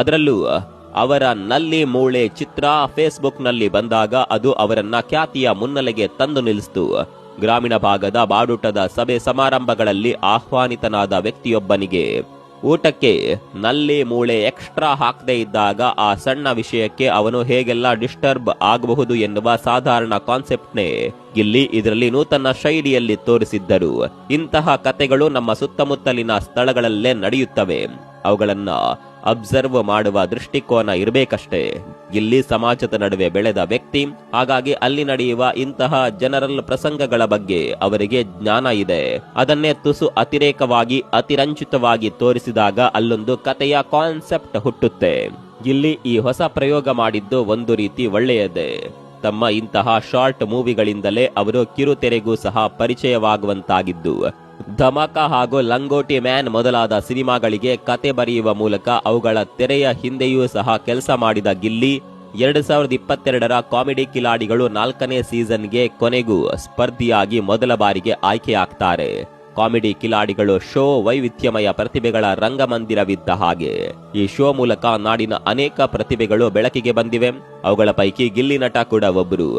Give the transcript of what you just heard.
ಅದರಲ್ಲೂ ಅವರ ನಲ್ಲಿ ಮೂಳೆ ಚಿತ್ರ ಫೇಸ್ಬುಕ್ನಲ್ಲಿ ಬಂದಾಗ ಅದು ಅವರನ್ನ ಖ್ಯಾತಿಯ ಮುನ್ನೆಲೆಗೆ ತಂದು ನಿಲ್ಲಿಸಿತು. ಗ್ರಾಮೀಣ ಭಾಗದ ಬಾಡೂಟದ ಸಭೆ ಸಮಾರಂಭಗಳಲ್ಲಿ ಆಹ್ವಾನಿತನಾದ ವ್ಯಕ್ತಿಯೊಬ್ಬನಿಗೆ ಊಟಕ್ಕೆ ನಲ್ಲಿ ಮೂಳೆ ಎಕ್ಸ್ಟ್ರಾ ಹಾಕದೇ ಇದ್ದಾಗ ಆ ಸಣ್ಣ ವಿಷಯಕ್ಕೆ ಅವನು ಹೇಗೆಲ್ಲ ಡಿಸ್ಟರ್ಬ್ ಆಗಬಹುದು ಎನ್ನುವ ಸಾಧಾರಣ ಕಾನ್ಸೆಪ್ಟ್ನೇ ಗಿಲ್ಲಿ ಇದರಲ್ಲಿ ನೂತನ ಶೈಲಿಯಲ್ಲಿ ತೋರಿಸಿದ್ದರು. ಇಂತಹ ಕತೆಗಳು ನಮ್ಮ ಸುತ್ತಮುತ್ತಲಿನ ಸ್ಥಳಗಳಲ್ಲೇ ನಡೆಯುತ್ತವೆ. ಅವುಗಳನ್ನ ಅಬ್ಸರ್ವ್ ಮಾಡುವ ದೃಷ್ಟಿಕೋನ ಇರಬೇಕಷ್ಟೇ. ಗಿಲ್ಲಿ ಸಮಾಜದ ನಡುವೆ ಬೆಳೆದ ವ್ಯಕ್ತಿ, ಹಾಗಾಗಿ ಅಲ್ಲಿ ನಡೆಯುವ ಇಂತಹ ಜನರಲ್ ಪ್ರಸಂಗಗಳ ಬಗ್ಗೆ ಅವರಿಗೆ ಜ್ಞಾನ ಇದೆ. ಅದನ್ನೇ ತುಸು ಅತಿರೇಕವಾಗಿ ಅತಿರಂಚಿತವಾಗಿ ತೋರಿಸಿದಾಗ ಅಲ್ಲೊಂದು ಕತೆಯ ಕಾನ್ಸೆಪ್ಟ್ ಹುಟ್ಟುತ್ತೆ. ಗಿಲ್ಲಿ ಈ ಹೊಸ ಪ್ರಯೋಗ ಮಾಡಿದ್ದು ಒಂದು ರೀತಿ ಒಳ್ಳೆಯದೇ. ತಮ್ಮ ಇಂತಹ ಶಾರ್ಟ್ ಮೂವಿಗಳಿಂದಲೇ ಅವರು ಕಿರುತೆರೆಗೂ ಸಹ ಪರಿಚಯವಾಗುವಂತಾಗಿದ್ದು, ಧಮಾಕ ಹಾಗೂ ಲಂಗೋಟಿ ಮ್ಯಾನ್ ಮೊದಲಾದ ಸಿನಿಮಾಗಳಿಗೆ ಕತೆ ಬರೆಯುವ ಮೂಲಕ ಅವುಗಳ ತೆರೆಯ ಹಿಂದೆಯೂ ಸಹ ಕೆಲಸ ಮಾಡಿದ ಗಿಲ್ಲಿ 2022ರ ಕಾಮಿಡಿ ಕಿಲಾಡಿಗಳು 4ನೇ ಸೀಸನ್ಗೆ ಕೊನೆಗೂ ಸ್ಪರ್ಧಿಯಾಗಿ ಮೊದಲ ಬಾರಿಗೆ ಆಯ್ಕೆಯಾಗ್ತಾರೆ. ಕಾಮಿಡಿ ಕಿಲಾಡಿಗಳು ಶೋ ವೈವಿಧ್ಯಮಯ ಪ್ರತಿಭೆಗಳ ರಂಗಮಂದಿರವಿದ್ದ ಹಾಗೆ ಈ ಶೋ ಮೂಲಕ ನಾಡಿನ ಅನೇಕ ಪ್ರತಿಭೆಗಳು ಬೆಳಕಿಗೆ ಬಂದಿವೆ. ಅವುಗಳ ಪೈಕಿ ಗಿಲ್ಲಿ ನಟ ಕೂಡ ಒಬ್ಬರು.